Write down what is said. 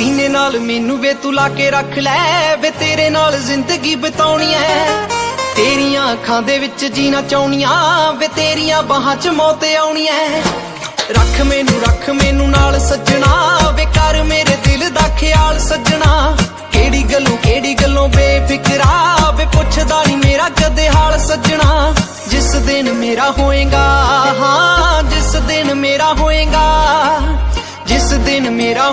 सीने नाल मैनू वे तू ला के रख लै वे तेरे नाल जिंदगी बिताउणी ऐ तेरियां अखां दे विच जीना चाहुणियां वे तेरियां बाहां च मौत आउणी ऐ रख मैनू नाल सज्जणा वे कर मेरे दिल दा ख्याल सज्जणा केड़ी गल्लों बेफिक्रा वे पुछदा नी मेरा कदे हाल सज्जणा जिस दिन मेरा होएगा हाँ जिस दिन मेरा होएगा जिस दिन मेरा